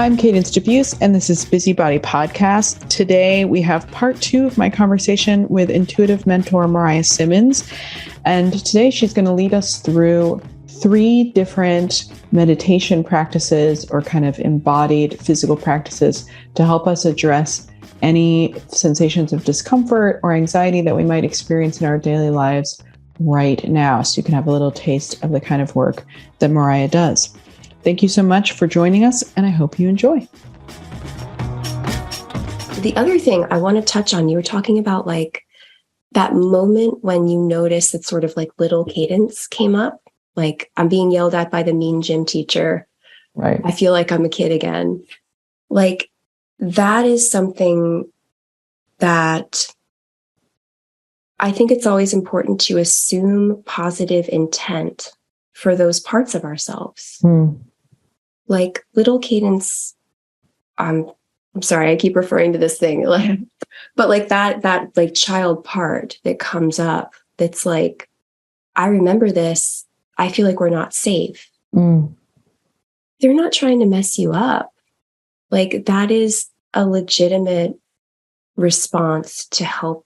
I'm Cadence, and this is Busybody Podcast. Today we have part 2 of my conversation with intuitive mentor Moriah Simmons. And today she's going to lead us through 3 different meditation practices or kind of embodied physical practices to help us address any sensations of discomfort or anxiety that we might experience in our daily lives right now. So you can have a little taste of the kind of work that Moriah does. Thank you so much for joining us, and I hope you enjoy. The other thing I want to touch on, you were talking about like that moment when you notice that sort of like little Cadence came up, like I'm being yelled at by the mean gym teacher. Right. I feel like I'm a kid again. Like that is something that I think it's always important to assume positive intent for those parts of ourselves. Like little Cadence, I'm sorry, I keep referring to this thing, like, but like that like child part that comes up, that's like, I remember this. I feel like we're not safe. They're not trying to mess you up. Like that is a legitimate response to help.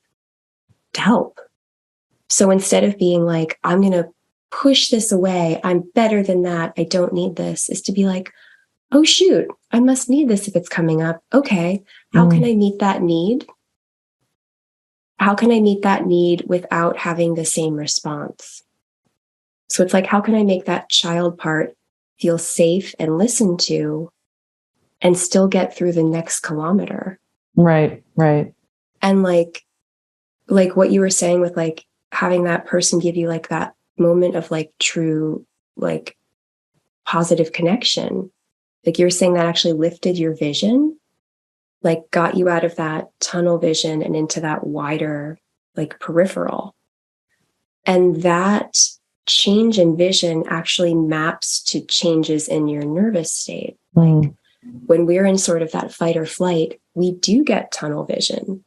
So instead of being like, I'm going to push this away, I'm better than that, I don't need this, is to be like, oh shoot, I must need this if it's coming up. Okay, how can I meet that need? How can I meet that need without having the same response? So it's like, how can I make that child part feel safe and listened to and still get through the next kilometer? Right. And like what you were saying with like having that person give you like that moment of like true, like positive connection. Like you were saying that actually lifted your vision, like got you out of that tunnel vision and into that wider, like peripheral. And that change in vision actually maps to changes in your nervous state. Like when we're in sort of that fight or flight, we do get tunnel vision.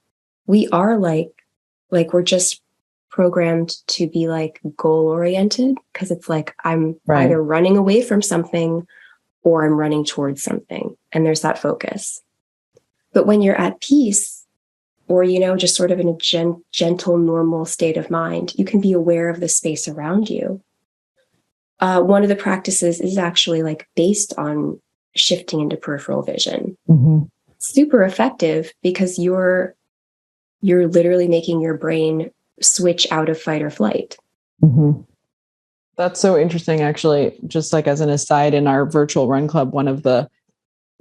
We are like we're just programmed to be like goal oriented, because it's like I'm either running away from something or I'm running towards something. And there's that focus. But when you're at peace, or, just sort of in a gentle, normal state of mind, you can be aware of the space around you. One of the practices is actually like based on shifting into peripheral vision. Super effective because you're literally making your brain switch out of fight or flight. That's so interesting, actually. Just like as an aside, in our virtual run club, one of the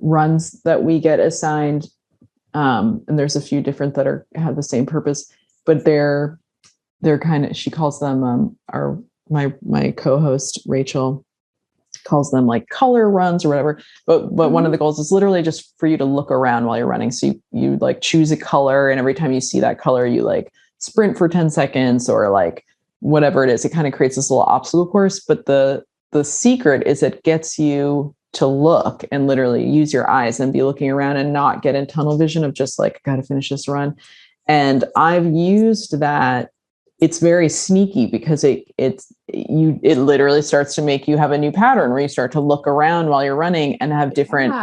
runs that we get assigned, and there's a few different that have the same purpose, but they're kind of, she calls them, my co-host Rachel calls them like color runs or whatever. But one of the goals is literally just for you to look around while you're running. So you like choose a color, and every time you see that color, you like sprint for 10 seconds or like whatever it is. It kind of creates this little obstacle course. But the secret is it gets you to look and literally use your eyes and be looking around and not get in tunnel vision of just like, got to finish this run. And I've used that. It's very sneaky because it literally starts to make you have a new pattern where you start to look around while you're running and have different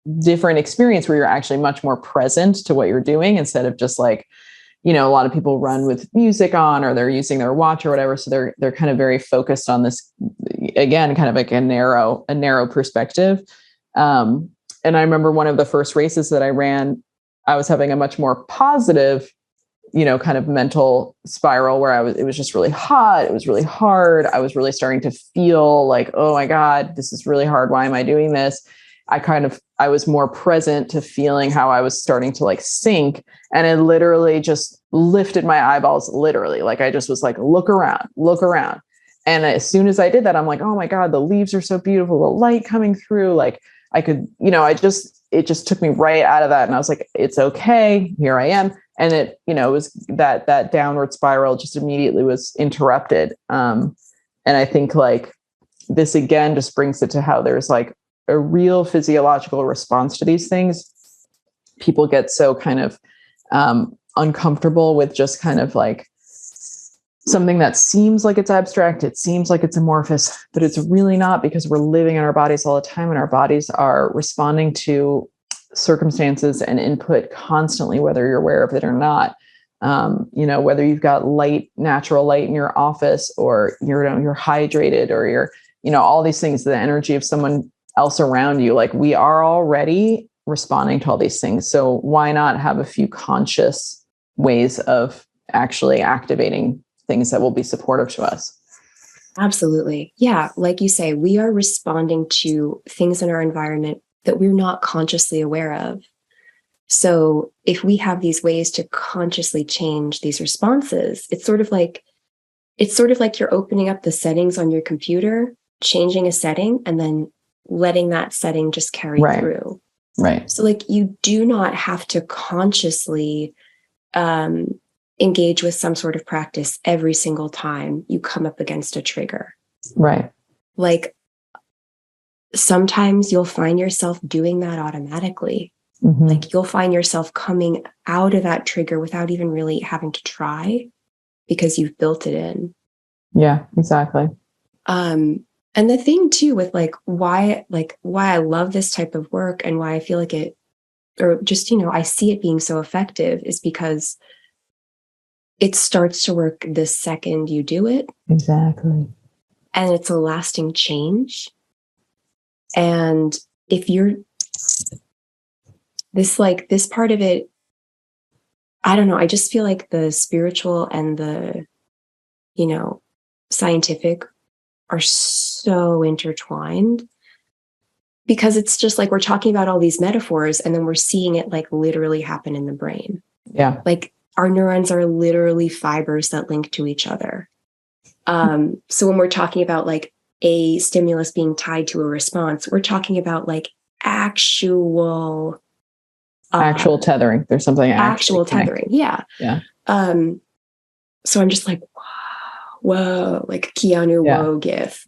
experience where you're actually much more present to what you're doing, instead of just like, a lot of people run with music on, or they're using their watch or whatever. So they're kind of very focused on this, again, kind of like a narrow perspective. And I remember one of the first races that I ran, I was having a much more positive, kind of mental spiral where it was just really hot. It was really hard. I was really starting to feel like, oh my God, this is really hard. Why am I doing this? I was more present to feeling how I was starting to like sink, and it literally just lifted my eyeballs, literally. Like I just was like, look around. And as soon as I did that, I'm like, oh my God, the leaves are so beautiful. The light coming through, like I could, it just took me right out of that. And I was like, it's okay. Here I am. And it, it was that downward spiral just immediately was interrupted. And I think like this again, just brings it to how there's like a real physiological response to these things. People get so kind of uncomfortable with just kind of like something that seems like it's abstract, it seems like it's amorphous, but it's really not, because we're living in our bodies all the time, and our bodies are responding to circumstances and input constantly, whether you're aware of it or not. Whether you've got natural light in your office, or you're hydrated, or you're, all these things, the energy of someone else around you, like, we are already responding to all these things. So why not have a few conscious ways of actually activating things that will be supportive to us? Absolutely. Yeah. Like you say, we are responding to things in our environment that we're not consciously aware of. So if we have these ways to consciously change these responses, it's sort of like you're opening up the settings on your computer, changing a setting, and then letting that setting just carry through. Right. So like, you do not have to consciously engage with some sort of practice every single time you come up against a trigger. Right. Like, sometimes you'll find yourself doing that automatically. Mm-hmm. Like, you'll find yourself coming out of that trigger without even really having to try, because you've built it in. Yeah, exactly. And the thing too with why I love this type of work, and why I feel like it, or just, I see it being so effective, is because it starts to work the second you do it. Exactly. And it's a lasting change. And if you're this part of it, I don't know, I just feel like the spiritual and the, scientific are so intertwined, because it's just like we're talking about all these metaphors, and then we're seeing it like literally happen in the brain. Yeah. Like, our neurons are literally fibers that link to each other. So when we're talking about like a stimulus being tied to a response, we're talking about like actual tethering. There's something actual tethering. Yeah. Yeah. So I'm just like, whoa, like Keanu whoa gif.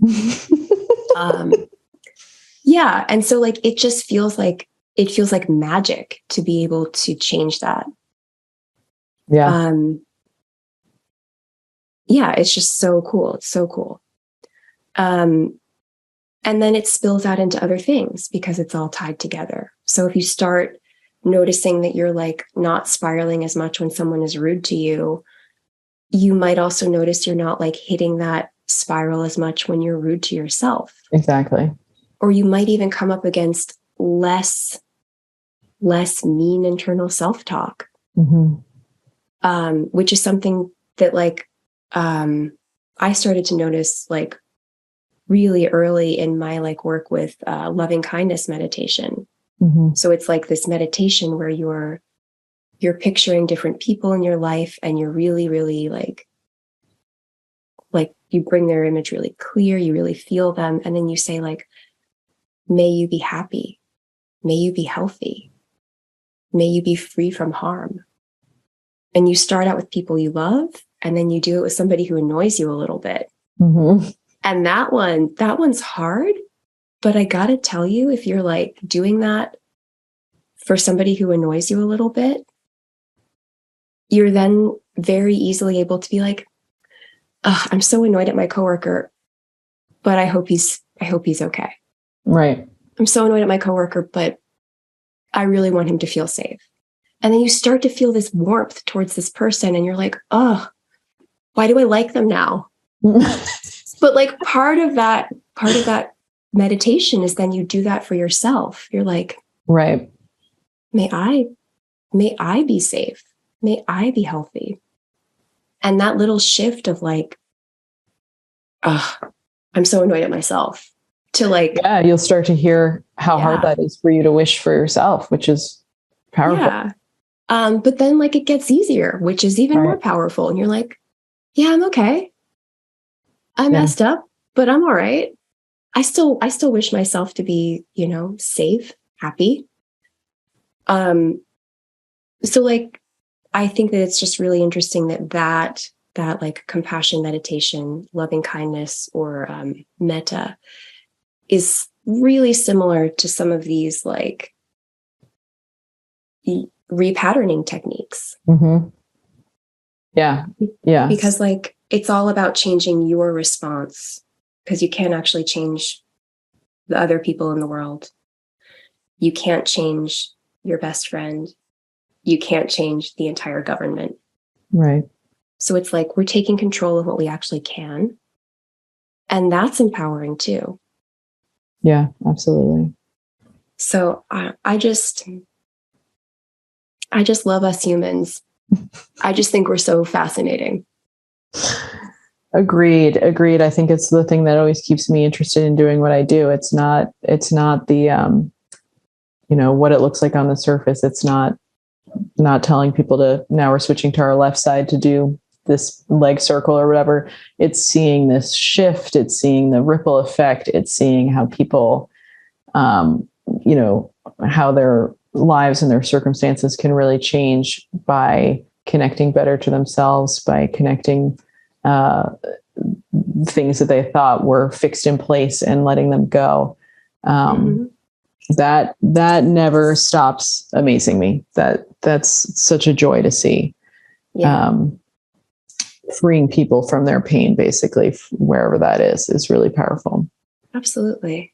Yeah. And so like, it feels like magic to be able to change that. Yeah. Yeah, it's just so cool. It's so cool. And then it spills out into other things, because it's all tied together. So if you start noticing that you're like not spiraling as much when someone is rude to you, you might also notice you're not like hitting that spiral as much when you're rude to yourself. Exactly. Or you might even come up against less mean internal self-talk, which is something that like I started to notice like really early in my like work with loving kindness meditation. So it's like this meditation where you're picturing different people in your life, and you're really, really like you bring their image really clear, you really feel them. And then you say like, may you be happy. May you be healthy. May you be free from harm. And you start out with people you love, and then you do it with somebody who annoys you a little bit. And that one's hard. But I gotta tell you, if you're like doing that for somebody who annoys you a little bit, you're then very easily able to be like, I'm so annoyed at my coworker, but I hope he's okay. Right. I'm so annoyed at my coworker, but I really want him to feel safe. And then you start to feel this warmth towards this person, and you're like, oh, why do I like them now? But like part of that meditation is then you do that for yourself. You're like, right. May I be safe. May I be healthy. And that little shift of like, I'm so annoyed at myself, to like, yeah, you'll start to hear how hard that is for you to wish for yourself, which is powerful. Yeah. But then like it gets easier, which is even more powerful. And you're like, yeah, I'm okay. I messed up, but I'm all right. I still wish myself to be, safe, happy. So like, I think that it's just really interesting that like compassion meditation, loving kindness, or metta is really similar to some of these like repatterning techniques. Yeah. Yeah. Because like it's all about changing your response, because you can't actually change the other people in the world. You can't change your best friend. You can't change the entire government. Right. So it's like we're taking control of what we actually can. And that's empowering too. Yeah, absolutely. So I just love us humans. I just think we're so fascinating. Agreed. I think it's the thing that always keeps me interested in doing what I do. It's not the, what it looks like on the surface. It's not telling people to, now we're switching to our left side to do this leg circle or whatever. It's seeing this shift. It's seeing the ripple effect. It's seeing how people, how their lives and their circumstances can really change by connecting better to themselves, by connecting things that they thought were fixed in place and letting them go. That never stops amazing me. That's such a joy to see. Yeah. Freeing people from their pain, basically, wherever that is really powerful. Absolutely.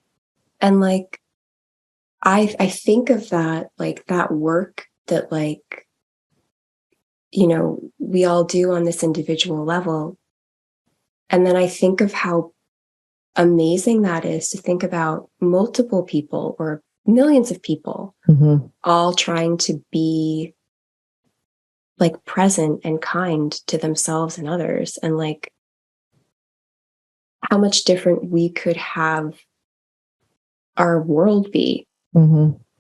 And like, I think of that, like that work that like, we all do on this individual level. And then I think of how amazing that is to think about multiple people or millions of people all trying to be like present and kind to themselves and others. And like how much different we could have our world be.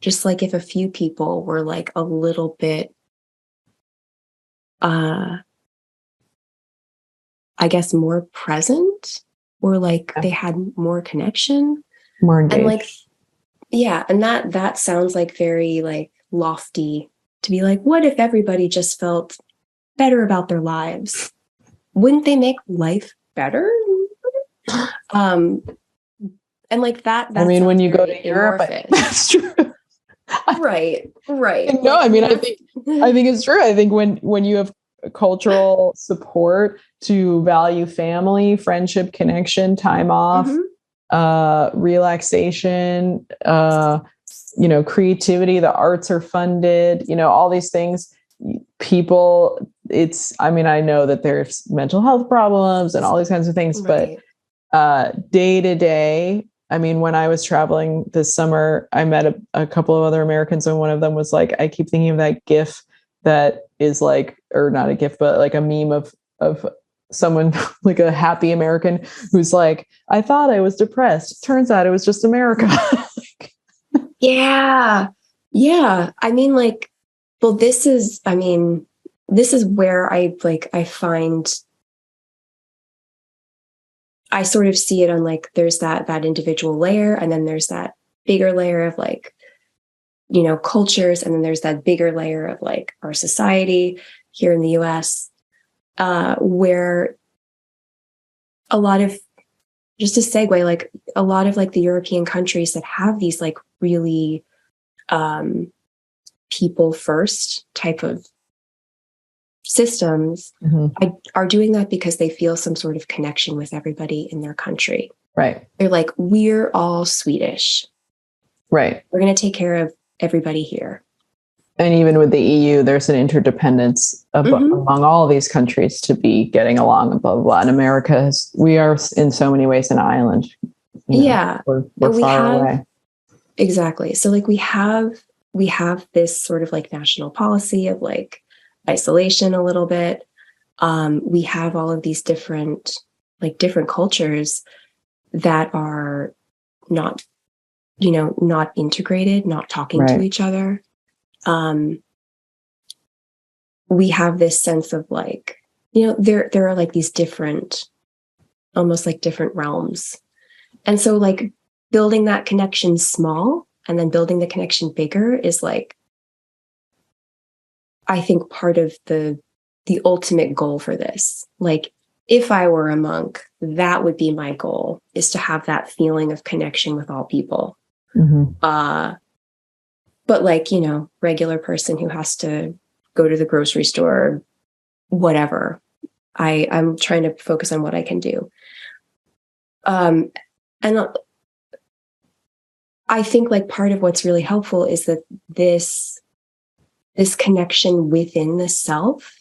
Just like if a few people were like a little bit, I guess, more present, or like they had more connection, more engaged. And like, yeah. And that sounds like very like lofty to be like, what if everybody just felt better about their lives? Wouldn't they make life better? And like that I mean, when you go to Europe, that's true. Right. No, I mean, I think it's true. I think when you have cultural support to value family, friendship, connection, time off, relaxation, creativity, the arts are funded, all these things, people, I know that there's mental health problems and all these kinds of things, right. But day to day, I mean, when I was traveling this summer, I met a couple of other Americans, and one of them was like, I keep thinking of that GIF that is like, or not a GIF, but like a meme of someone like a happy American who's like, I thought I was depressed. Turns out it was just America. Yeah. I mean, like, well, this is where I find, I sort of see it on like, there's that individual layer, and then there's that bigger layer of like, cultures. And then there's that bigger layer of like our society here in the US, where a lot of, just to segue, like a lot of like the European countries that have these like really people first type of systems are doing that because they feel some sort of connection with everybody in their country. Right. They're like, we're all Swedish. Right. We're going to take care of everybody here. And even with the EU, there's an interdependence among all these countries to be getting along, and blah, blah, blah. And America we are in so many ways an island. Yeah. We're far away. Exactly. So like we have this sort of like national policy of like isolation a little bit. We have all of these different cultures that are not integrated, not talking to each other. We have this sense of like, there are like these different, almost like different realms. And so like building that connection small and then building the connection bigger is like, I think, part of the ultimate goal for this. Like, if I were a monk, that would be my goal, is to have that feeling of connection with all people. But like, regular person who has to go to the grocery store, whatever, I'm trying to focus on what I can do. And I think like part of what's really helpful is that this connection within the self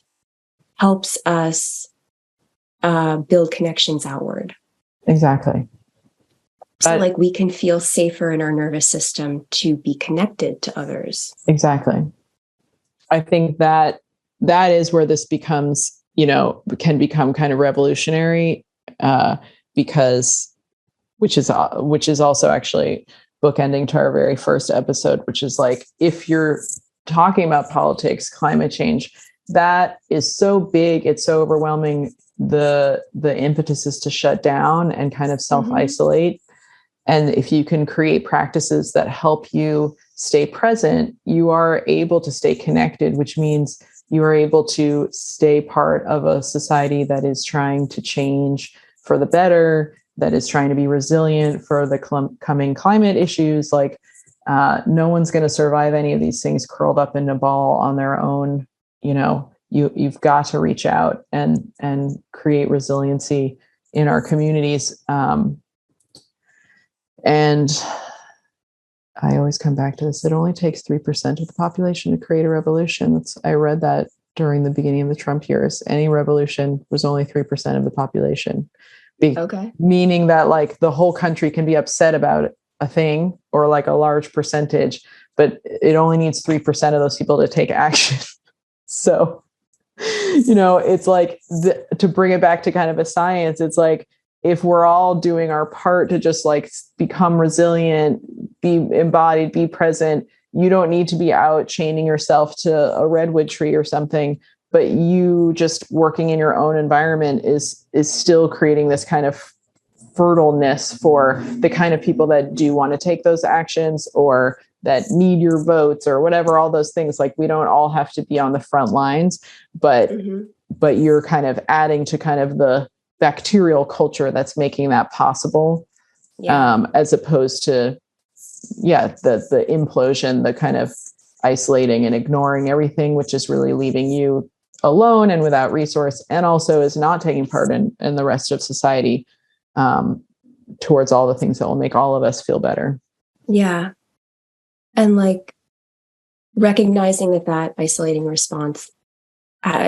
helps us build connections outward. Exactly. So like we can feel safer in our nervous system to be connected to others. Exactly. I think that is where this becomes, can become kind of revolutionary, because which is also actually bookending to our very first episode, which is like, if you're talking about politics, climate change, that is so big, it's so overwhelming. The impetus is to shut down and kind of self-isolate. And if you can create practices that help you stay present, you are able to stay connected, which means you are able to stay part of a society that is trying to change for the better, that is trying to be resilient for the coming climate issues. Like, no one's going to survive any of these things curled up in a ball on their own. You've got to reach out and create resiliency in our communities. And I always come back to this. It only takes 3% of the population to create a revolution. I read that during the beginning of the Trump years. Any revolution was only 3% of the population. Okay. Meaning that like the whole country can be upset about a thing, or like a large percentage, but it only needs 3% of those people to take action. So, it's like to bring it back to kind of a science, it's like, if we're all doing our part to just like become resilient, be embodied, be present, you don't need to be out chaining yourself to a redwood tree or something, but you just working in your own environment is still creating this kind of fertileness for the kind of people that do want to take those actions, or that need your votes, or whatever, all those things. Like, we don't all have to be on the front lines, but you're kind of adding to kind of the bacterial culture that's making that possible. As opposed to the implosion, the kind of isolating and ignoring everything, which is really leaving you alone and without resource, and also is not taking part in the rest of society, towards all the things that will make all of us feel better. Yeah. And like recognizing that isolating response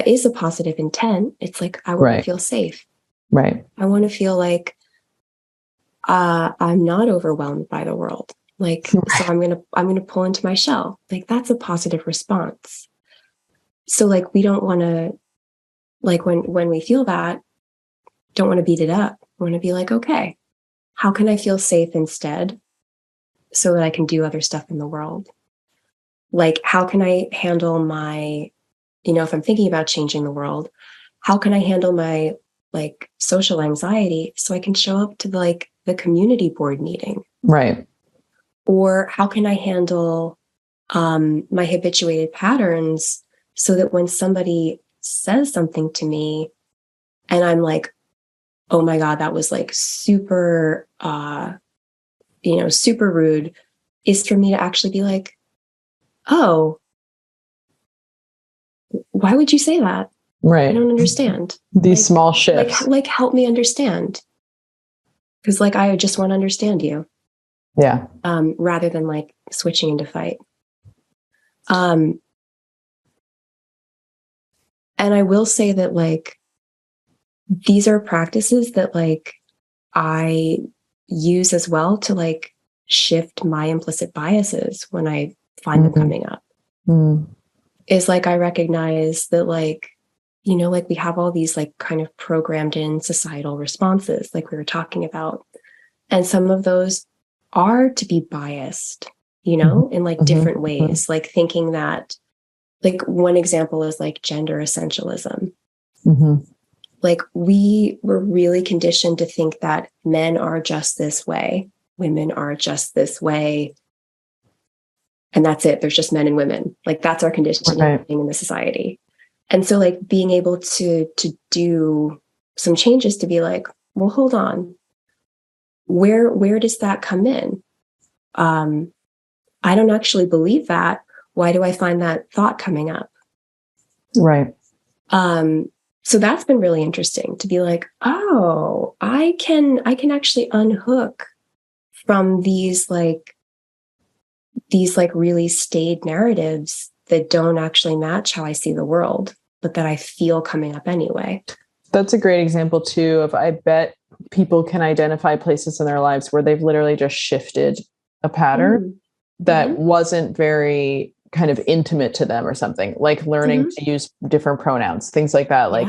is a positive intent. It's like, I want to feel safe. Right. I want to feel like I'm not overwhelmed by the world. Like, so I'm gonna pull into my shell. Like, that's a positive response. So like, we don't want to, like, when we feel that, don't want to beat it up. We want to be like, okay, how can I feel safe instead, so that I can do other stuff in the world? Like, how can I handle my, if I'm thinking about changing the world, how can I handle my like social anxiety so I can show up to the community board meeting? Right. Or how can I handle my habituated patterns so that when somebody says something to me and I'm like, oh my God, that was like super, super rude, is for me to actually be like, oh, why would you say that? Right. I don't understand. These small shifts. Like help me understand. Because like, I just want to understand you. Yeah. Rather than like switching into fight. And I will say that like, these are practices that like I use as well to like shift my implicit biases when I find them coming up. Is like, I recognize that like, like we have all these like kind of programmed in societal responses, like we were talking about. And some of those are to be biased, in like different ways, like thinking that, like one example is like gender essentialism. Like we were really conditioned to think that men are just this way, women are just this way, and that's it. There's just men and women. Like that's our conditioning in the society. And so like being able to do some changes to be like, well, hold on, where does that come in? I don't actually believe that. Why do I find that thought coming up? Right. So that's been really interesting to be like, oh, I can actually unhook from these really staid narratives that don't actually match how I see the world, but that I feel coming up anyway. That's a great example too of, I bet people can identify places in their lives where they've literally just shifted a pattern that wasn't very kind of intimate to them or something, like learning to use different pronouns, things like that. Like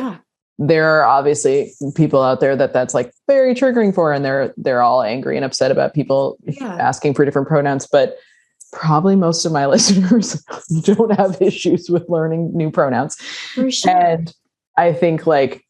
there are obviously people out there that's like very triggering for, and they're all angry and upset about people asking for different pronouns, but probably most of my listeners don't have issues with learning new pronouns. For sure. And I think, like,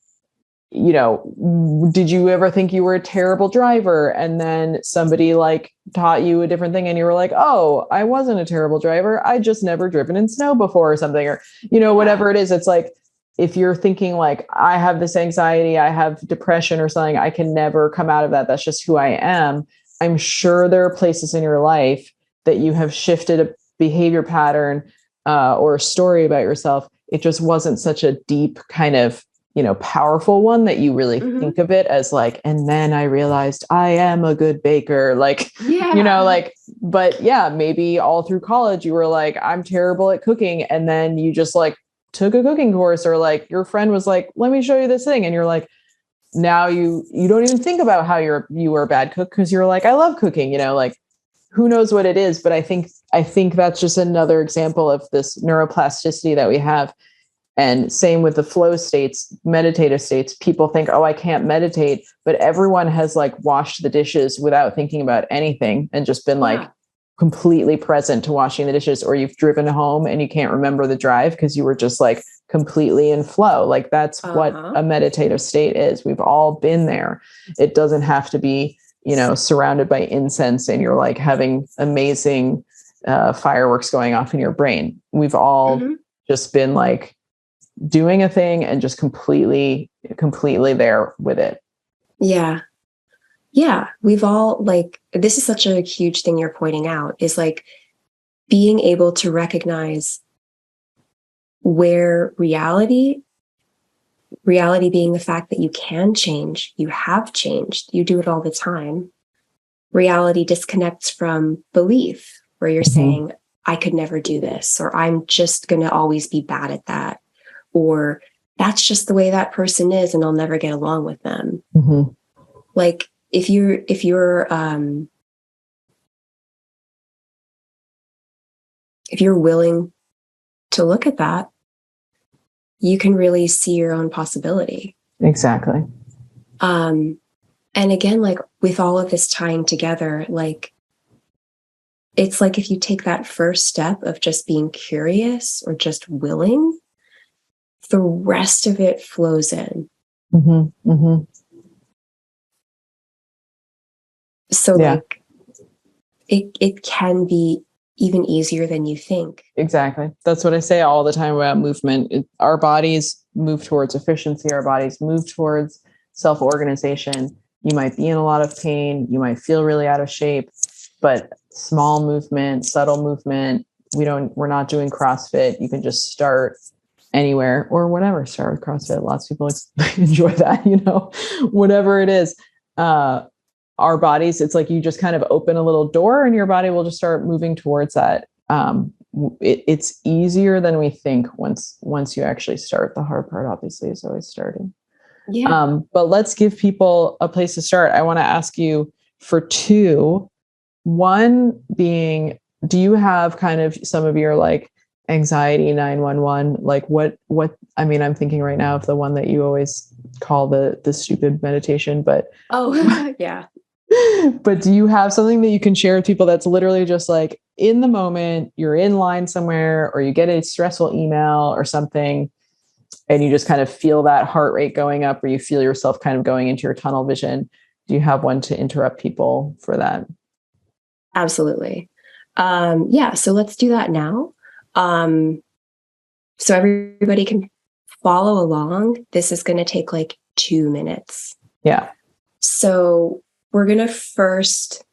you know, did you ever think you were a terrible driver and then somebody like taught you a different thing and you were like, oh, I wasn't a terrible driver, I just never driven in snow before or something, or, you know, whatever it is. It's like, if you're thinking like, I have this anxiety, I have depression or something, I can never come out of that, that's just who I am. I'm sure there are places in your life that you have shifted a behavior pattern or a story about yourself. It just wasn't such a deep kind of, you know, powerful one that you really think of it as like, and then I realized I am a good baker. Like, you know, like, but yeah, maybe all through college you were like, I'm terrible at cooking. And then you just like took a cooking course, or like your friend was like, let me show you this thing. And you're like, now you don't even think about how you were a bad cook, because you're like, I love cooking, you know, like, who knows what it is. But I think that's just another example of this neuroplasticity that we have. And same with the flow states, meditative states. People think, oh, I can't meditate, but everyone has like washed the dishes without thinking about anything and just been like completely present to washing the dishes. Or you've driven home and you can't remember the drive because you were just like completely in flow. Like that's what a meditative state is. We've all been there. It doesn't have to be, you know, surrounded by incense and you're like having amazing fireworks going off in your brain. We've all just been like doing a thing and just completely there with it. Yeah. We've all, like, this is such a huge thing you're pointing out, is like being able to recognize where reality being the fact that you can change, you have changed, you do it all the time. Reality disconnects from belief, where you're saying, I could never do this, or I'm just going to always be bad at that, or that's just the way that person is and I'll never get along with them. Like if you're willing to look at that, you can really see your own possibility. Exactly. And again, like with all of this tying together, like it's like if you take that first step of just being curious or just willing, the rest of it flows in. So like it can be even easier than you think. Exactly. That's what I say all the time about movement. Our bodies move towards efficiency. Our bodies move towards self-organization. You might be in a lot of pain. You might feel really out of shape, but small movement, subtle movement, we're not doing CrossFit. You can just start anywhere or whatever. Start with CrossFit. Lots of people enjoy that, you know, whatever it is. Our bodies, it's like you just kind of open a little door and your body will just start moving towards that. It's easier than we think once you actually start. The hard part, obviously, is always starting. But let's give people a place to start. I want to ask you for two. One being, do you have kind of some of your like anxiety 911? Like what, I mean, I'm thinking right now of the one that you always call the stupid meditation, but yeah. But do you have something that you can share with people that's literally just like in the moment, you're in line somewhere, or you get a stressful email or something, and you just kind of feel that heart rate going up, or you feel yourself kind of going into your tunnel vision? Do you have one to interrupt people for that? Absolutely. So let's do that now. So everybody can follow along. This is going to take like 2 minutes. Yeah. So we're going to first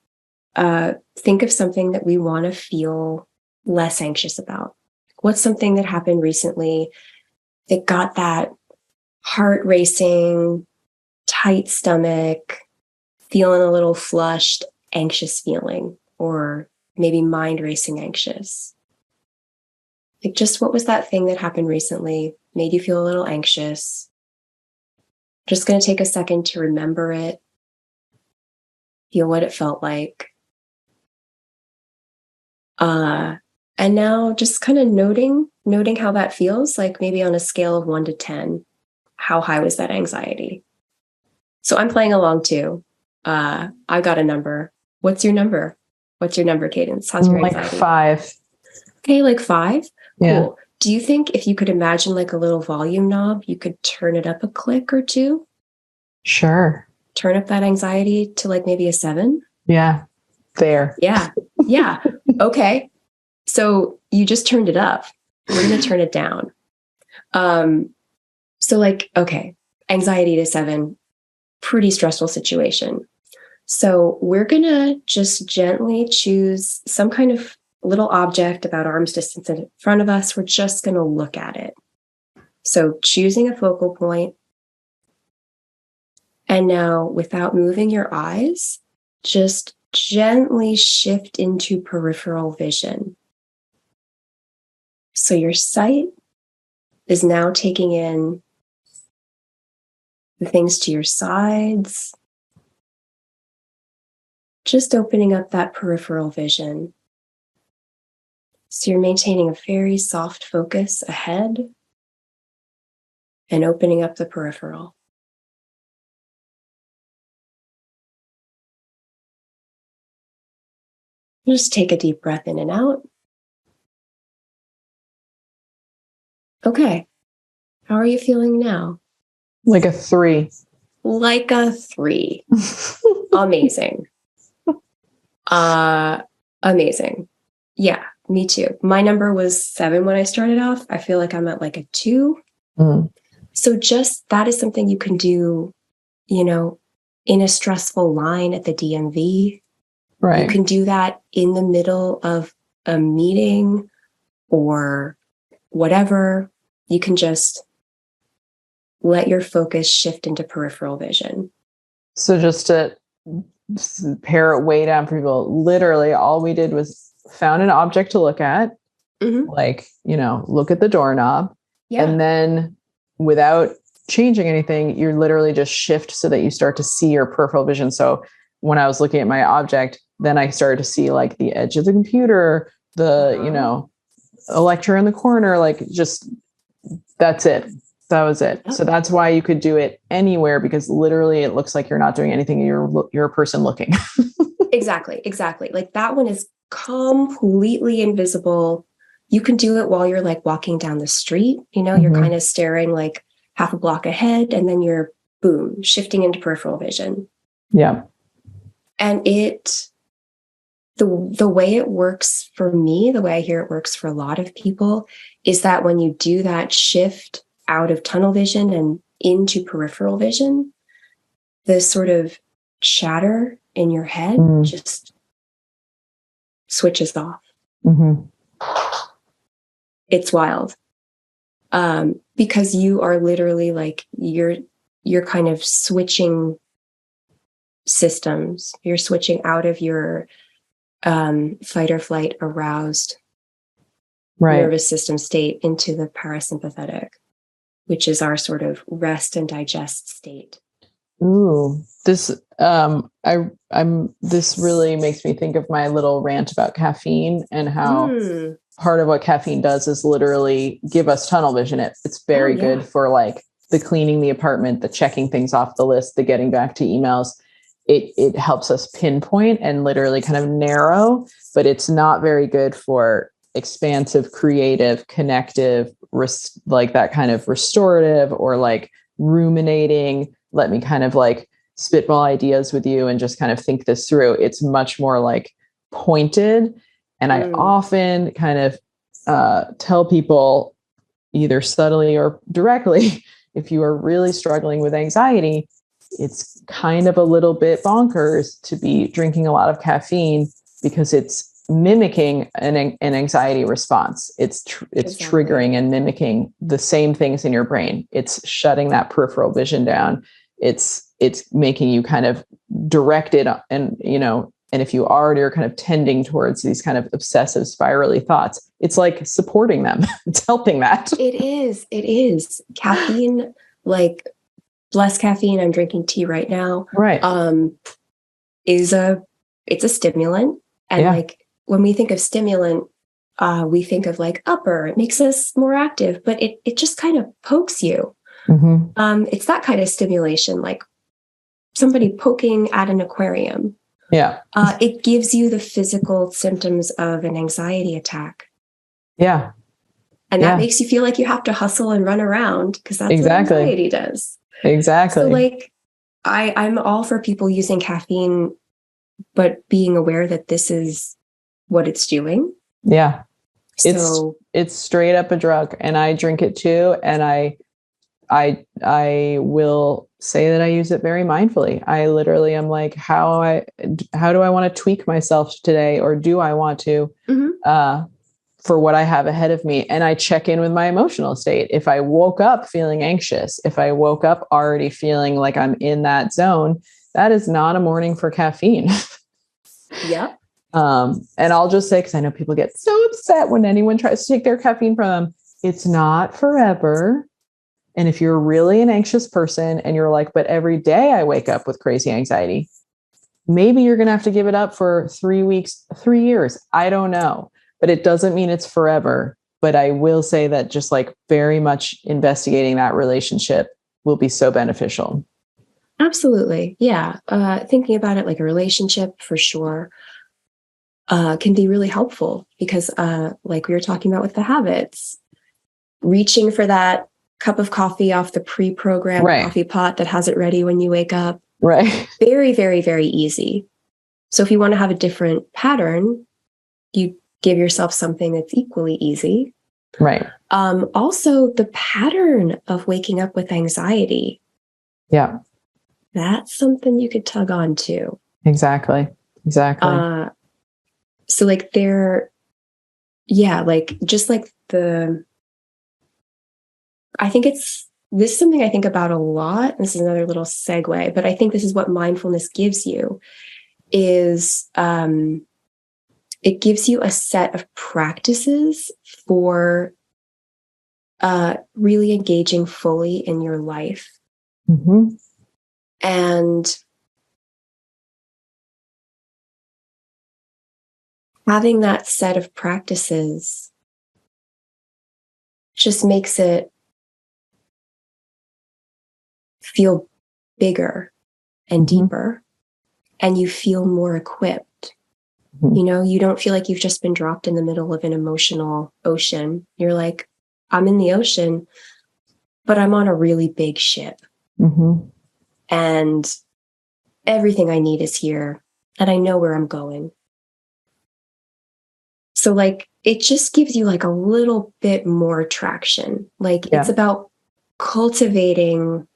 think of something that we want to feel less anxious about. What's something that happened recently that got that heart racing, tight stomach, feeling a little flushed, anxious feeling, or maybe mind racing anxious. Like, just what was that thing that happened recently, made you feel a little anxious? Just going to take a second to remember it, feel what it felt like. And now just kind of noting how that feels, like maybe on a scale of 1 to 10, how high was that anxiety? So I'm playing along too. I got a number. What's your number? What's your number, Cadence? How's your anxiety? Like 5. Okay, like 5? Yeah. Cool. Do you think if you could imagine like a little volume knob, you could turn it up a click or two? Sure. Turn up that anxiety to like maybe a 7? Yeah. There. Yeah. Yeah. Okay. So you just turned it up. We're going to turn it down. So like, okay, anxiety to 7, pretty stressful situation. So we're going to just gently choose some kind of little object about arm's distance in front of us. We're just going to look at it. So choosing a focal point. And now, without moving your eyes, just gently shift into peripheral vision. So your sight is now taking in the things to your sides, just opening up that peripheral vision. So you're maintaining a very soft focus ahead and opening up the peripheral. Just take a deep breath in and out. Okay. How are you feeling now? Like a 3. Like a 3. Amazing. Amazing. Yeah, me too. My number was 7 when I started off. I feel like I'm at like a 2. So just that is something you can do, in a stressful line at the DMV. Right. You can do that in the middle of a meeting or whatever. You can just let your focus shift into peripheral vision. So just to pare it way down for people, literally all we did was found an object to look at, like, look at the doorknob. Yeah. And then without changing anything, you literally just shift so that you start to see your peripheral vision. So when I was looking at my object, then I started to see like the edge of the computer, the, a lecture in the corner, like just, that's it. That was it. So that's why you could do it anywhere, because literally it looks like you're not doing anything. You're a person looking. Exactly. Like that one is completely invisible. You can do it while you're like walking down the street, you're kind of staring like half a block ahead and then you're boom, shifting into peripheral vision. Yeah. And the way it works for me, the way I hear it works for a lot of people, is that when you do that shift out of tunnel vision and into peripheral vision, the sort of chatter in your head just switches off. It's wild. Because you are literally like, you're kind of switching systems. You're switching out of your fight or flight aroused nervous system state into the parasympathetic, which is our sort of rest and digest state. Ooh, this this really makes me think of my little rant about caffeine and how part of what caffeine does is literally give us tunnel vision. It's very good for like the cleaning the apartment, the checking things off the list, the getting back to emails. It helps us pinpoint and literally kind of narrow, but it's not very good for expansive, creative, connective, like that kind of restorative or like ruminating. Let me kind of like spitball ideas with you and just kind of think this through. It's much more like pointed. And I often kind of tell people either subtly or directly, if you are really struggling with anxiety, it's kind of a little bit bonkers to be drinking a lot of caffeine because it's mimicking an anxiety response. It's Exactly. triggering and mimicking the same things in your brain. It's shutting that peripheral vision down. It's making you kind of directed, and and if you already are kind of tending towards these kind of obsessive spirally thoughts, it's like supporting them. It's helping that. It is caffeine, like less caffeine. I'm drinking tea right now. Right. It's a stimulant. And like when we think of stimulant, we think of like upper, it makes us more active, but it just kind of pokes you. Mm-hmm. It's that kind of stimulation, like somebody poking at an aquarium. Yeah. It gives you the physical symptoms of an anxiety attack. Yeah. And that makes you feel like you have to hustle and run around, because that's exactly what anxiety does. Exactly. So like I'm all for people using caffeine, but being aware that this is what it's doing. Yeah. So it's straight up a drug, and I drink it too. And I will say that I use it very mindfully. I literally am like, how do I want to tweak myself today? Or do I want to, for what I have ahead of me? And I check in with my emotional state. If I woke up feeling anxious, if I woke up already feeling like I'm in that zone, that is not a morning for caffeine. Yep. And I'll just say, because I know people get so upset when anyone tries to take their caffeine from them, it's not forever. And if you're really an anxious person and you're like, but every day I wake up with crazy anxiety, maybe you're going to have to give it up for 3 weeks, 3 years. I don't know, but it doesn't mean it's forever. But I will say that just like very much investigating that relationship will be so beneficial. Absolutely. Yeah. Thinking about it like a relationship, for sure, can be really helpful, because like we were talking about with the habits, reaching for that cup of coffee off the pre-programmed coffee pot that has it ready when you wake up. Right. Very, very, very easy. So if you want to have a different pattern, you give yourself something that's equally easy. Right. Also, the pattern of waking up with anxiety. Yeah. That's something you could tug on to. Exactly. So like like just like I think this is something I think about a lot. This is another little segue, but I think this is what mindfulness gives you is, it gives you a set of practices for really engaging fully in your life. Mm-hmm. And having that set of practices just makes it feel bigger and deeper, and you feel more equipped. You don't feel like you've just been dropped in the middle of an emotional ocean. You're like, I'm in the ocean, but I'm on a really big ship. And everything I need is here, and I know where I'm going. So like, it just gives you like a little bit more traction. Like it's about cultivating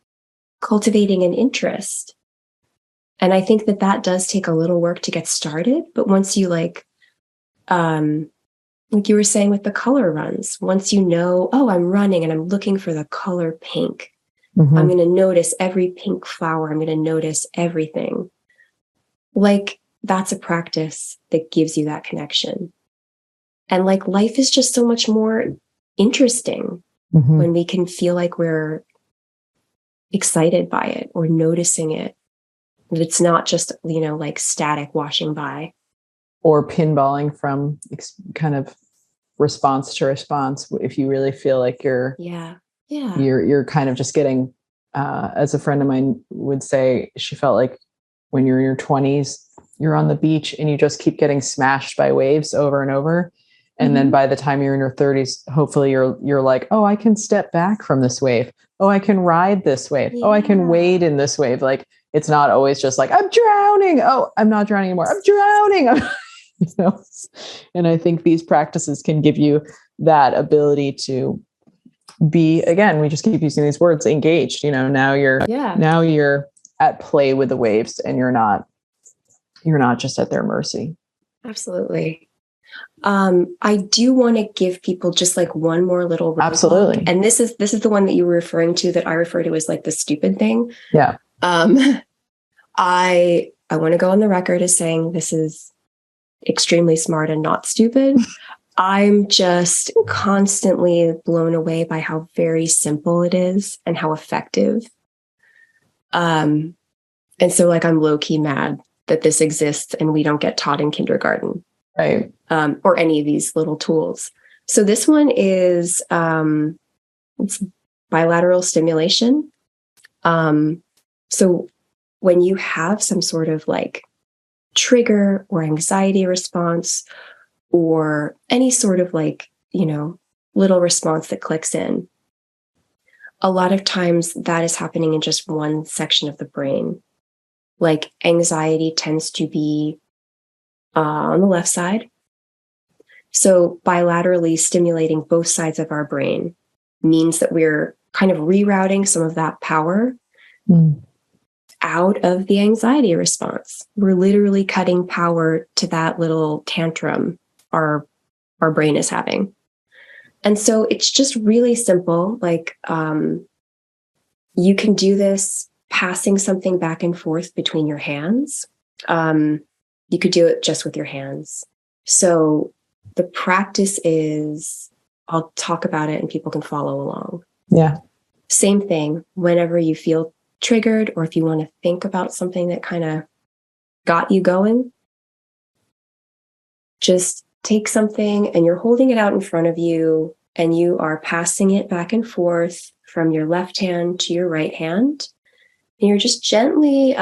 an interest. And I think that does take a little work to get started. But once you like you were saying with the color runs, once you know, oh, I'm running and I'm looking for the color pink. I'm going to notice every pink flower. I'm going to notice everything. Like that's a practice that gives you that connection. And like life is just so much more interesting when we can feel like we're excited by it or noticing it. It's not just, like static washing by. Or pinballing from kind of response to response. If you really feel like you're kind of just getting, as a friend of mine would say, she felt like when you're in your 20s, you're on the beach and you just keep getting smashed by waves over and over. And then by the time you're in your 30s, hopefully you're like, oh, I can step back from this wave. Oh, I can ride this wave. Oh, I can wade in this wave. Like, it's not always just like, I'm drowning. Oh, I'm not drowning anymore. I'm drowning. And I think these practices can give you that ability to be, again, we just keep using these words, engaged. Now you're at play with the waves, and you're not just at their mercy. Absolutely. I do want to give people just like one more little roadblock. Absolutely. And this is the one that you were referring to that I refer to as like the stupid thing. Yeah. I want to go on the record as saying this is extremely smart and not stupid. I'm just constantly blown away by how very simple it is and how effective. And so like I'm low-key mad that this exists and we don't get taught in kindergarten. Right. Or any of these little tools. So this one is it's bilateral stimulation. So when you have some sort of like trigger or anxiety response or any sort of like, little response that clicks in, a lot of times that is happening in just one section of the brain. Like anxiety tends to be on the left side. So bilaterally stimulating both sides of our brain means that we're kind of rerouting some of that power out of the anxiety response. We're literally cutting power to that little tantrum our brain is having. And so it's just really simple. Like you can do this passing something back and forth between your hands. You could do it just with your hands. So the practice is, I'll talk about it and people can follow along. Yeah. Same thing. Whenever you feel triggered or if you want to think about something that kind of got you going, just take something and you're holding it out in front of you and you are passing it back and forth from your left hand to your right hand. And you're just gently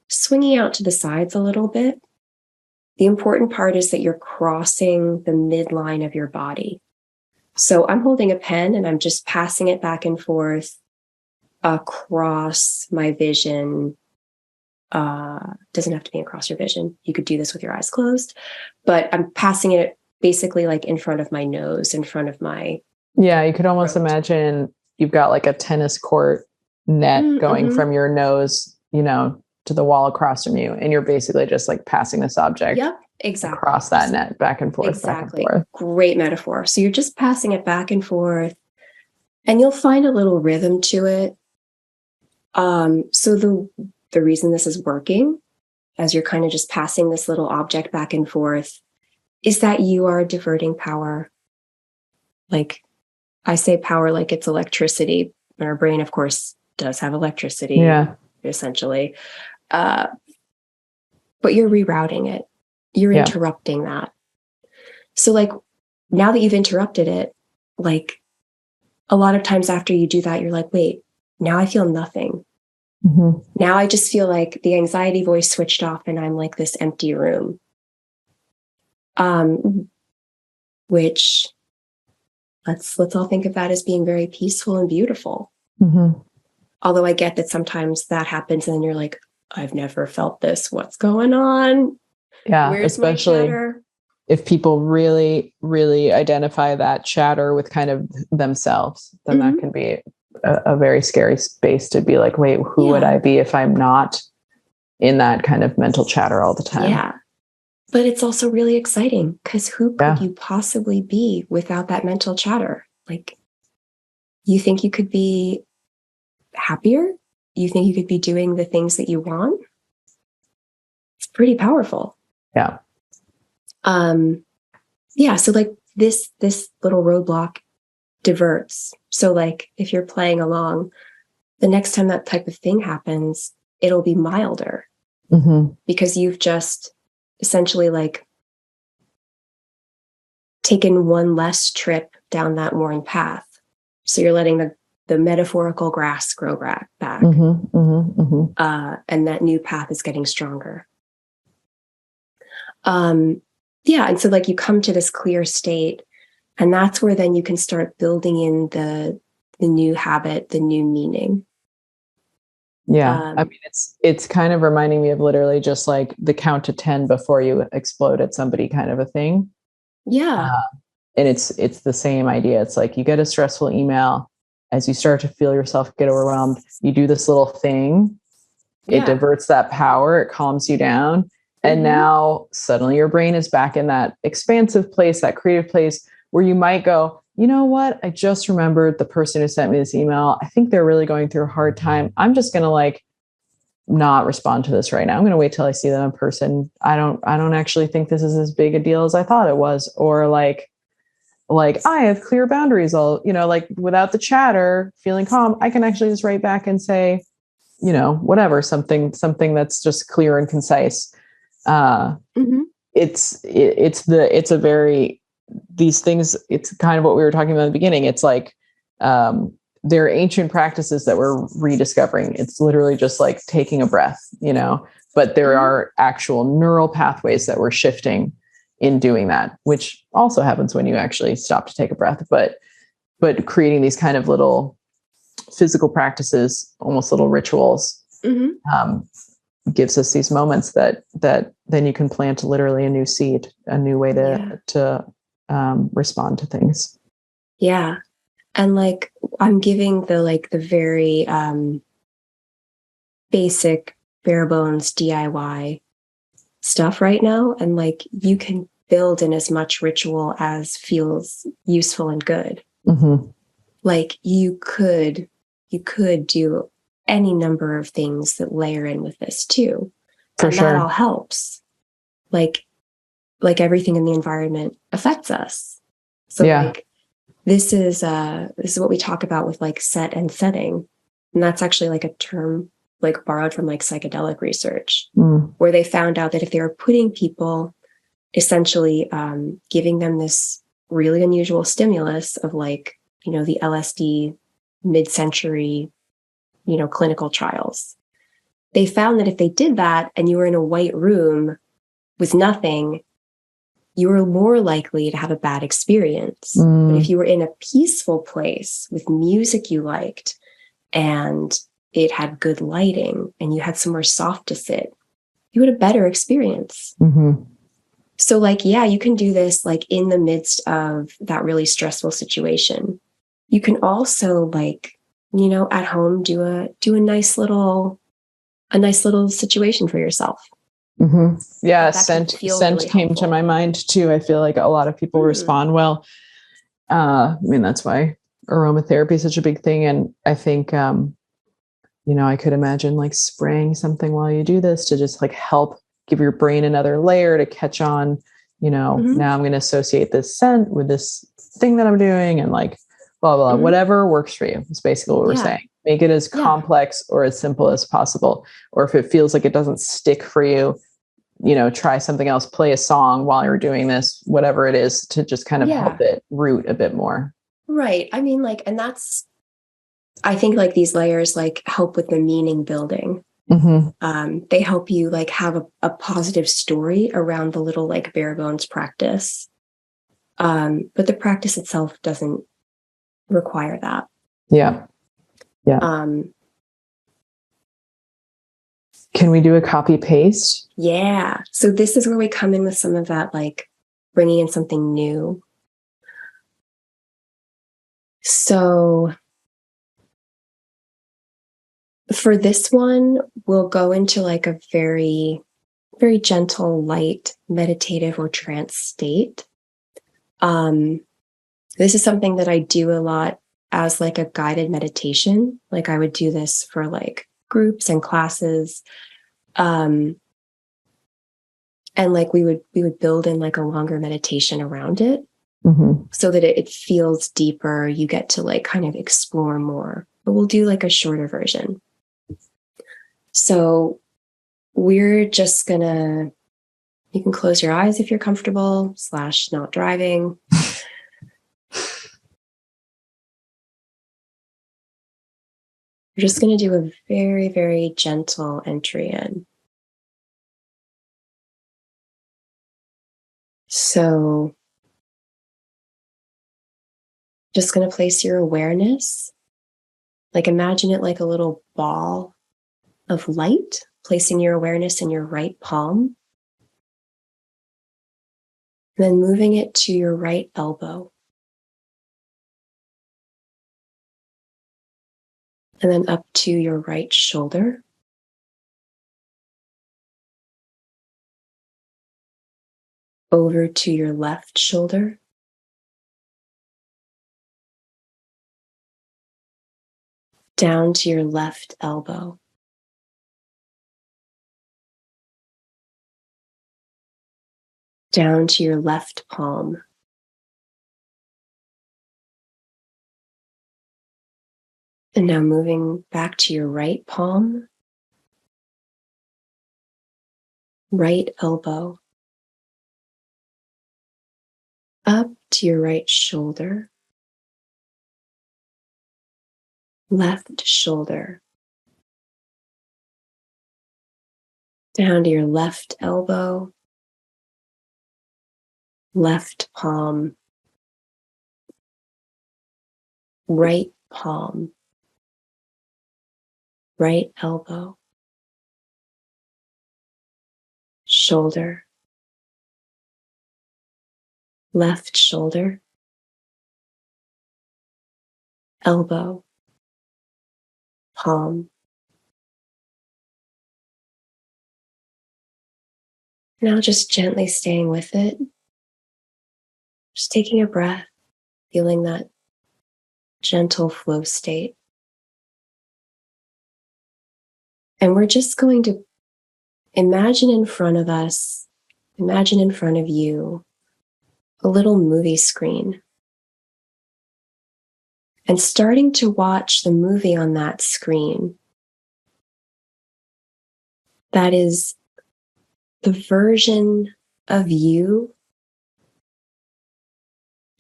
swinging out to the sides a little bit. The important part is that you're crossing the midline of your body. So I'm holding a pen and I'm just passing it back and forth across my vision. Doesn't have to be across your vision. You could do this with your eyes closed, but I'm passing it basically like in front of my nose, in front of my Yeah, you could almost imagine you've got like a tennis court net going from your nose, to the wall across from you. And you're basically just like passing this object across that net back and forth. Exactly. Back and forth. Great metaphor. So you're just passing it back and forth and you'll find a little rhythm to it. So the reason this is working as you're kind of just passing this little object back and forth is that you are diverting power. Like I say power like it's electricity. Our brain, of course, does have electricity, essentially. But you're rerouting it. You're interrupting that. So like now that you've interrupted it, like a lot of times after you do that, you're like, wait, now I feel nothing. Now I just feel like the anxiety voice switched off and I'm like this empty room. Which let's all think of that as being very peaceful and beautiful. Although I get that sometimes that happens and then you're like, I've never felt this. What's going on? Yeah, where's especially if people really, really identify that chatter with kind of themselves, then that can be a very scary space to be like, wait, who would I be if I'm not in that kind of mental chatter all the time? Yeah. But it's also really exciting because who could you possibly be without that mental chatter? Like, you think you could be happier? You think you could be doing the things that you want? It's pretty powerful. Yeah. So like this little roadblock diverts. So like if you're playing along, the next time that type of thing happens, it'll be milder because you've just essentially like taken one less trip down that worn path. So you're letting the metaphorical grass grow back. And that new path is getting stronger. And so like you come to this clear state, and that's where then you can start building in the new habit, the new meaning. Yeah. I mean, it's kind of reminding me of literally just like the count to 10 before you explode at somebody kind of a thing. Yeah. And it's the same idea. It's like you get a stressful email. As you start to feel yourself get overwhelmed, you do this little thing. It diverts that power. It calms you down. And now suddenly your brain is back in that expansive place, that creative place where you might go, you know what? I just remembered the person who sent me this email. I think they're really going through a hard time. I'm just going to like not respond to this right now. I'm going to wait till I see them in person. I don't actually think this is as big a deal as I thought it was. Or like I have clear boundaries, all, like without the chatter, feeling calm, I can actually just write back and say, whatever, something that's just clear and concise. It's these things, it's kind of what we were talking about in the beginning. It's like, they're ancient practices that we're rediscovering. It's literally just like taking a breath, but there are actual neural pathways that we're shifting in doing that, which also happens when you actually stop to take a breath, but creating these kind of little physical practices, almost little rituals, gives us these moments that then you can plant literally a new seed, a new way to respond to things. Yeah. And like, I'm giving the very basic bare bones DIY stuff right now. And like, you can build in as much ritual as feels useful and good. Like you could do any number of things that layer in with this too. And that all helps. Like everything in the environment affects us. So like, this is what we talk about with like set and setting. And that's actually like a term like borrowed from like psychedelic research, where they found out that if they were putting people, essentially giving them this really unusual stimulus of like, the LSD mid-century, clinical trials, they found that if they did that and you were in a white room with nothing, you were more likely to have a bad experience. But if you were in a peaceful place with music you liked and it had good lighting and you had somewhere soft to sit, you had a better experience. So like, yeah, you can do this like in the midst of that really stressful situation. You can also like, at home, do a nice little situation for yourself. Yeah, scent really came to my mind too. I feel like a lot of people respond well. I mean, that's why aromatherapy is such a big thing. And I think, I could imagine like spraying something while you do this to just like help give your brain another layer to catch on, now I'm going to associate this scent with this thing that I'm doing and like, blah, blah, blah, whatever works for you. It's basically what we're saying. Make it as complex or as simple as possible. Or if it feels like it doesn't stick for you, try something else, play a song while you're doing this, whatever it is, to just kind of help it root a bit more. Right. I mean, like, and I think like these layers like help with the meaning building. They help you like have a positive story around the little like bare bones practice. But the practice itself doesn't require that. Yeah. Can we do a copy paste? Yeah. So this is where we come in with some of that, like bringing in something new. So for this one, we'll go into like a very, very gentle, light, meditative or trance state. This is something that I do a lot as like a guided meditation. Like I would do this for like groups and classes. And like we would build in like a longer meditation around it so that it feels deeper. You get to like kind of explore more, but we'll do like a shorter version. So we're just gonna, you can close your eyes if you're comfortable / not driving. We're just going to do a very, very gentle entry in. So just going to place your awareness, like imagine it like a little ball of light, placing your awareness in your right palm, and then moving it to your right elbow. And then up to your right shoulder. over to your left shoulder, down to your left elbow, down to your left palm, and now moving back to your right palm, right elbow, up to your right shoulder, left shoulder, down to your left elbow, left palm, right palm, right elbow, shoulder, left shoulder, elbow, palm. Now just gently staying with it, just taking a breath, feeling that gentle flow state. And we're just going to imagine in front of us, imagine in front of you, a little movie screen. And starting to watch the movie on that screen, that is the version of you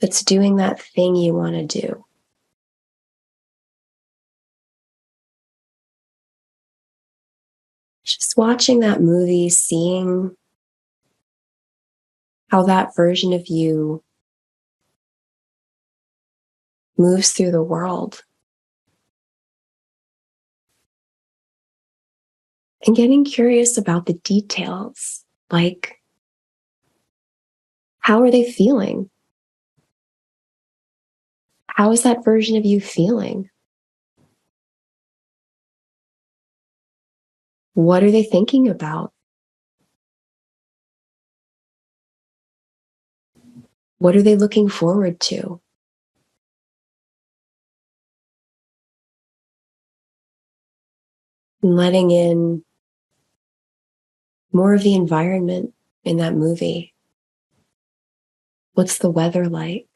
that's doing that thing you want to do. Just watching that movie, seeing how that version of you moves through the world. And getting curious about the details, like how are they feeling? How is that version of you feeling? What are they thinking about? What are they looking forward to? And letting in more of the environment in that movie. What's the weather like?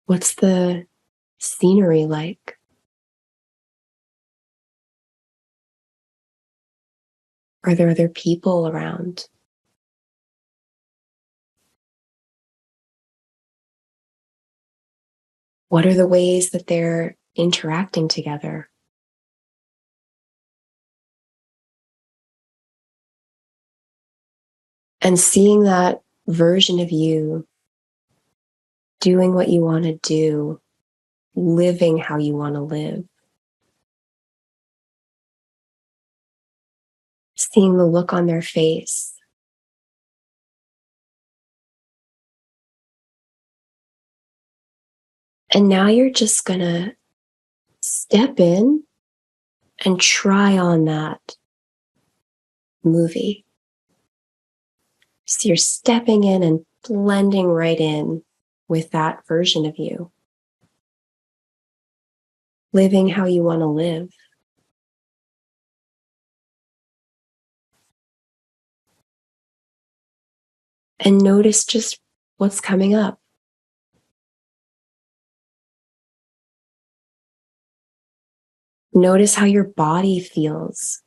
What's the scenery like? Are there other people around? What are the ways that they're interacting together? And seeing that version of you doing what you want to do, living how you want to live. Seeing the look on their face. And now you're just going to step in and try on that movie. So you're stepping in and blending right in with that version of you. Living how you want to live. And notice just what's coming up. Notice how your body feels.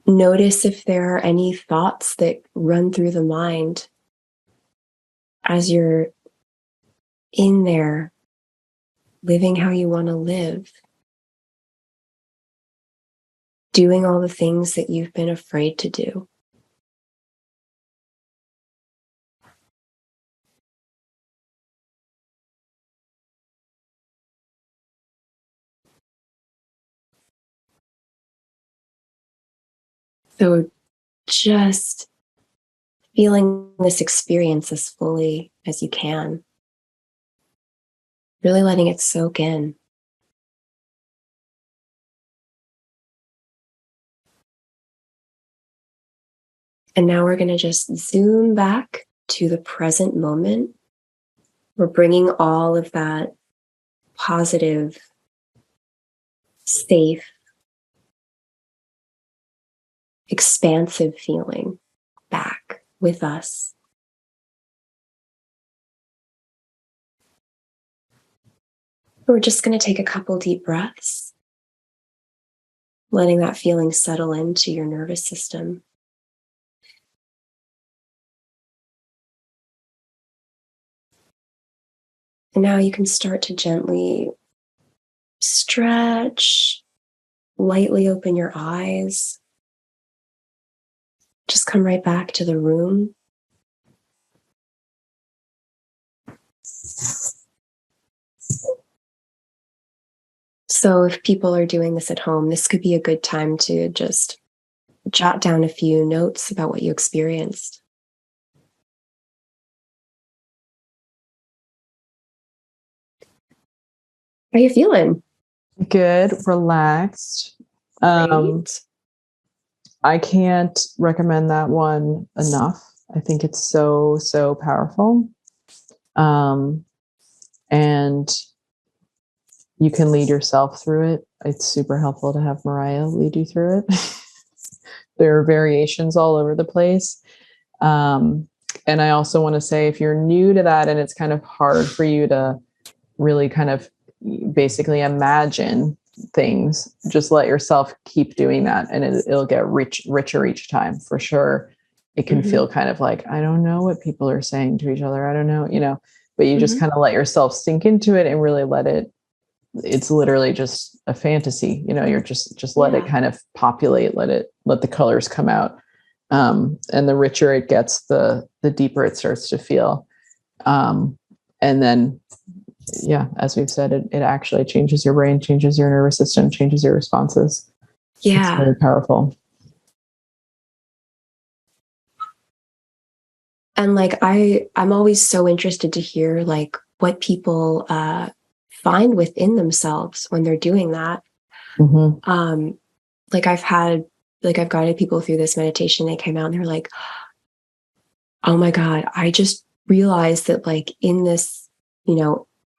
Notice if there are any thoughts that run through the mind as you're in there, living how you want to live, doing all the things that you've been afraid to do. So just feeling this experience as fully as you can, really letting it soak in. And now we're going to just zoom back to the present moment. We're bringing all of that positive, safe, expansive feeling back with us. We're just going to take a couple deep breaths, letting that feeling settle into your nervous system. And now you can start to gently stretch, lightly open your eyes. Just come right back to the room. So if people are doing this at home, this could be a good time to just jot down a few notes about what you experienced. How are you feeling? Good, relaxed. I can't recommend that one enough. I think it's so, so powerful. And you can lead yourself through it. It's super helpful to have Moriah lead you through it. There are variations all over the place. And I also want to say, if you're new to that and it's kind of hard for you to really kind of basically imagine things, just let yourself keep doing that, and it'll get richer each time for sure. It can feel kind of like, I don't know what people are saying to each other. I don't know, but you just kind of let yourself sink into it and really let it. It's literally just a fantasy, you're just let it kind of populate, let the colors come out. And the richer it gets, the deeper it starts to feel. And then, as we've said, it actually changes your brain, changes your nervous system, changes your responses. Yeah. It's very powerful. And I'm always so interested to hear what people find within themselves when they're doing that. I've guided people through this meditation. They came out and they're like, oh my God, I just realized that in this,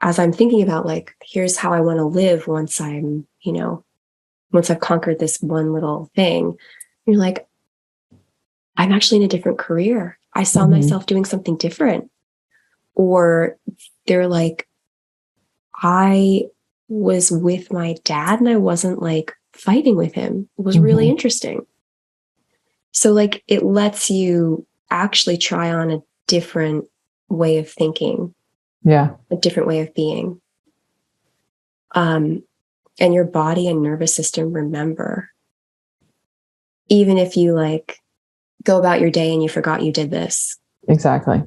as I'm thinking about here's how I want to live once I've conquered this one little thing, you're like, I'm actually in a different career. I saw myself doing something different. Or they're like, I was with my dad and I wasn't fighting with him. It was really interesting. So it lets you actually try on a different way of thinking. Yeah. A different way of being. And your body and nervous system remember. Even if you go about your day and you forgot you did this. Exactly.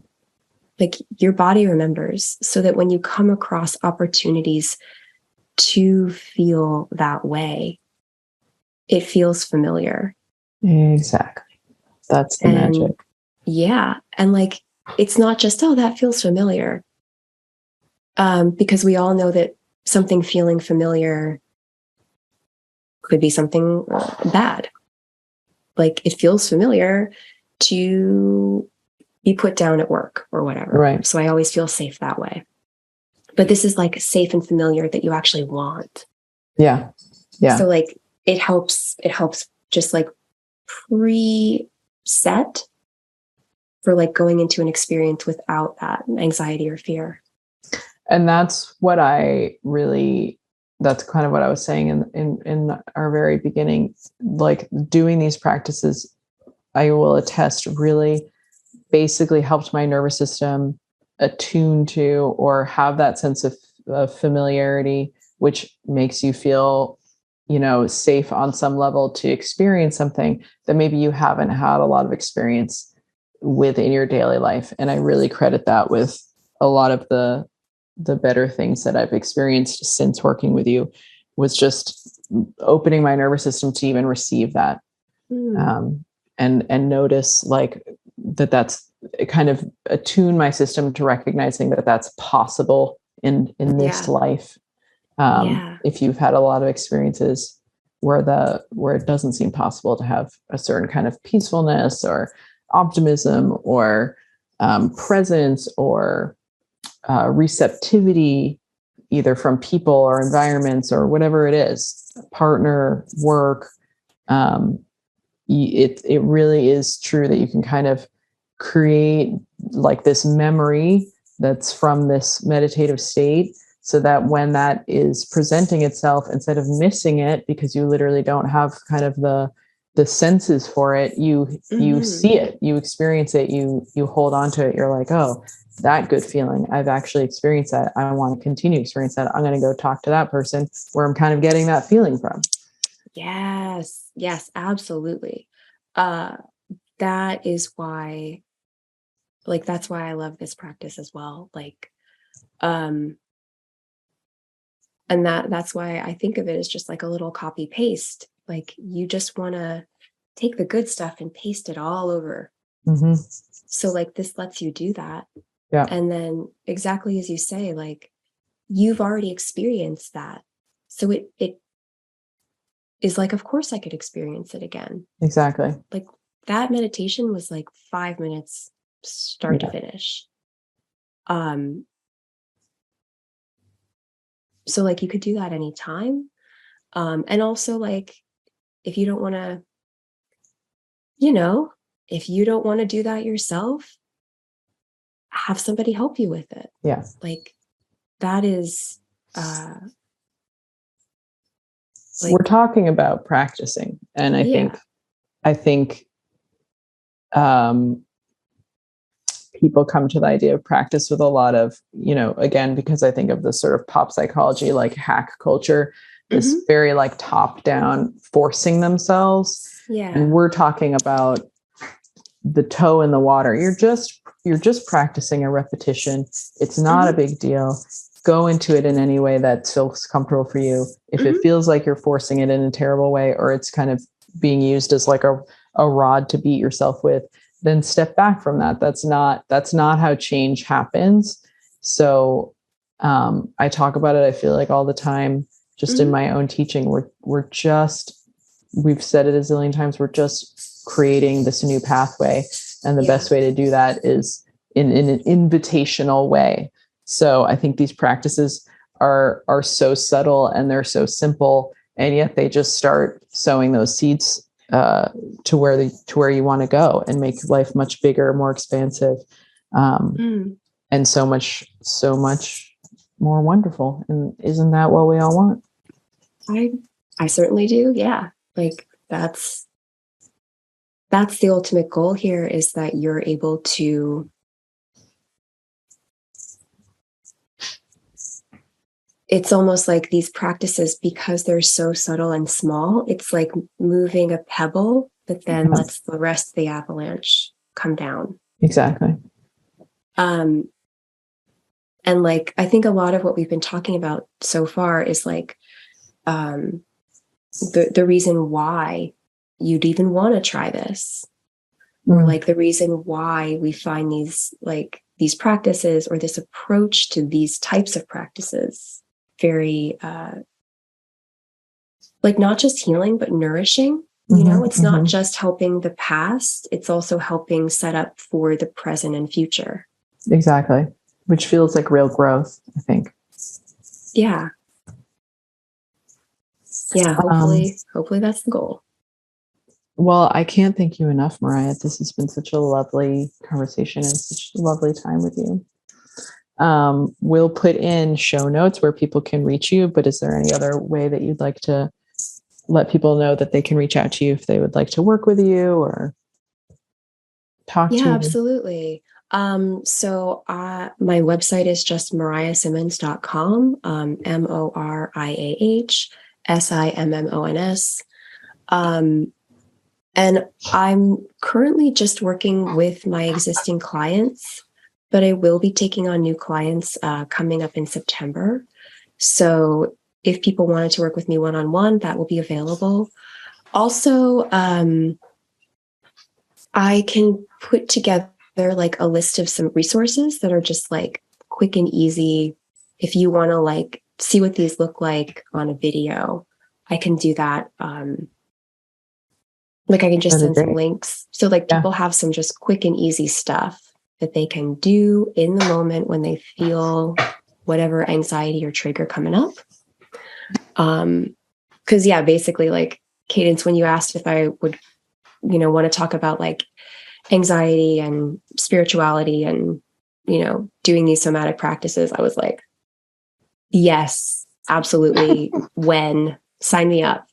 Your body remembers, so that when you come across opportunities to feel that way, it feels familiar. Exactly. That's the magic. Yeah. And it's not just, oh, that feels familiar. Because we all know that something feeling familiar could be something bad. It feels familiar to be put down at work or whatever. Right. So I always feel safe that way. But this is safe and familiar that you actually want. Yeah. Yeah. So it helps just preset for going into an experience without that anxiety or fear. And that's kind of what I was saying in our very beginning, doing these practices, I will attest, really basically helped my nervous system attune to or have that sense of familiarity, which makes you feel, safe on some level to experience something that maybe you haven't had a lot of experience with in your daily life. And I really credit that with a lot of the better things that I've experienced since working with you, was just opening my nervous system to even receive that. And notice that's kind of attune my system to recognizing that that's possible in this life. If you've had a lot of experiences where it doesn't seem possible to have a certain kind of peacefulness or optimism or presence or receptivity, either from people or environments or whatever it is, partner, work. It really is true that you can kind of create like this memory that's from this meditative state, so that when that is presenting itself, instead of missing it because you literally don't have kind of the senses for it, you see it, you experience it, you hold on to it. You're like, oh, that good feeling, I've actually experienced that. I want to continue experience that. I'm going to go talk to that person where I'm kind of getting that feeling from. Yes, absolutely. That is why, like, that's why I love this practice as well. Like, and that's why I think of it as just like a little copy paste. Like, you just want to take the good stuff and paste it all over. So like, this lets you do that. Yeah. And then exactly as you say, like, you've already experienced that. So it is like, of course I could experience it again. Exactly. Like, that meditation was like 5 minutes start to finish. So like, you could do that anytime. And also, like, if you don't want to, if you don't want to do that yourself, have somebody help you with it. Yeah. Like, that is like, we're talking about practicing. And I think people come to the idea of practice with a lot of, again, because I think of the sort of pop psychology, like hack culture, this very like top down forcing themselves. Yeah. And we're talking about the toe in the water. You're just practicing a repetition. It's not a big deal. Go into it in any way that feels comfortable for you. If it feels like you're forcing it in a terrible way, or it's kind of being used as like a rod to beat yourself with, then step back from that. That's not how change happens. So I talk about it, I feel like, all the time, just in my own teaching. We've said it a zillion times, we're just creating this new pathway. And the best way to do that is in an invitational way. So I think these practices are so subtle and they're so simple, and yet they just start sowing those seeds to where you want to go and make life much bigger, more expansive, and so much more wonderful. And isn't that what we all want? I certainly do. Yeah. Like, that's the ultimate goal here, is that you're able to it's almost like these practices, because they're so subtle and small, it's like moving a pebble that then lets the rest of the avalanche come down. Exactly. And like, I think a lot of what we've been talking about so far is like the reason why you'd even want to try this, or like the reason why we find these practices, or this approach to these types of practices, very like, not just healing, but nourishing. It's not just helping the past, it's also helping set up for the present and future. Exactly. Which feels like real growth, I think. Yeah. Hopefully that's the goal. Well, I can't thank you enough, Moriah. This has been such a lovely conversation and such a lovely time with you. We'll put in show notes where people can reach you, but is there any other way that you'd like to let people know that they can reach out to you if they would like to work with you or talk to you? Yeah, absolutely. So my website is just moriahsimmons.com, MoriahSimmons. And I'm currently just working with my existing clients, but I will be taking on new clients coming up in September. So if people wanted to work with me one-on-one, that will be available. Also, I can put together like a list of some resources that are just like quick and easy. If you want to like see what these look like on a video, I can do that. Like I can just That'd be send some great. links. So like people have some just quick and easy stuff that they can do in the moment when they feel whatever anxiety or trigger coming up. Cause yeah, basically like Cadence, when you asked if I would, you know, want to talk about like anxiety and spirituality and, you know, doing these somatic practices, I was like, yes, absolutely. When? Sign me up.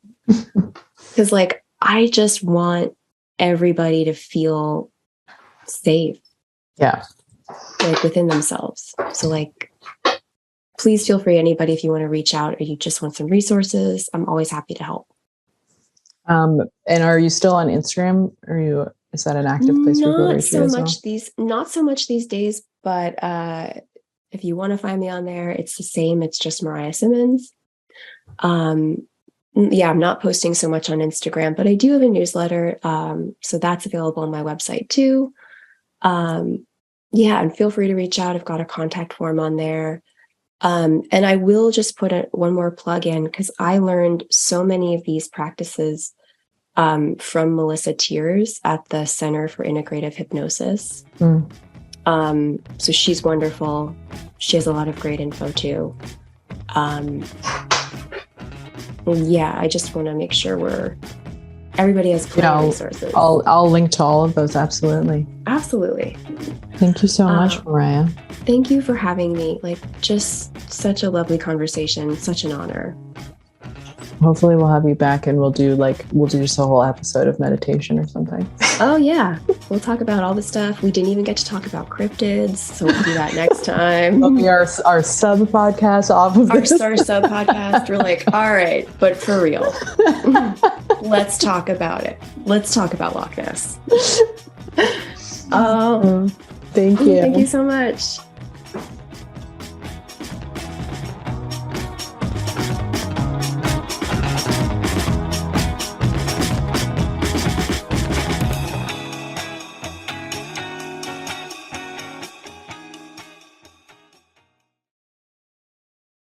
Cause like, I just want everybody to feel safe. Yeah. Like within themselves. So like, please feel free, anybody, if you want to reach out or you just want some resources, I'm always happy to help. And are you still on Instagram? Is that an active place for people to reach you as well? Not so much these days, but if you want to find me on there, it's the same. It's just Moriah Simmons. Yeah, I'm not posting so much on Instagram, but I do have a newsletter. So that's available on my website too. Yeah, and feel free to reach out. I've got a contact form on there. And I will just put one more plug in because I learned so many of these practices from Melissa Tiers at the Center for Integrative Hypnosis. So she's wonderful. She has a lot of great info too. Yeah, I just want to make sure everybody has clear resources. I'll link to all of those. Absolutely. Absolutely. Thank you so much, Moriah. Thank you for having me. Like, just such a lovely conversation. Such an honor. Hopefully we'll have you back and we'll do just a whole episode of meditation or something. Oh yeah. We'll talk about all the stuff. We didn't even get to talk about cryptids, so we'll do that next time. That'll be our sub podcast off of this. Our sub podcast. We're like, all right, but for real. Let's talk about it. Let's talk about Loch Ness. Thank you. Thank you so much.